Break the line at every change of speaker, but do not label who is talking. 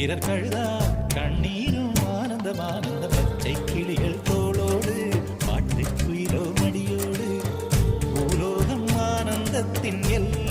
வீரர் கழுதா கண்ணீரும் ஆனந்தம் ஆனந்த பச்சை கிளிகள் தோளோடு பாட்டு குயிலோ மடியோடு பூலோகம் ஆனந்தத்தின் எல்லை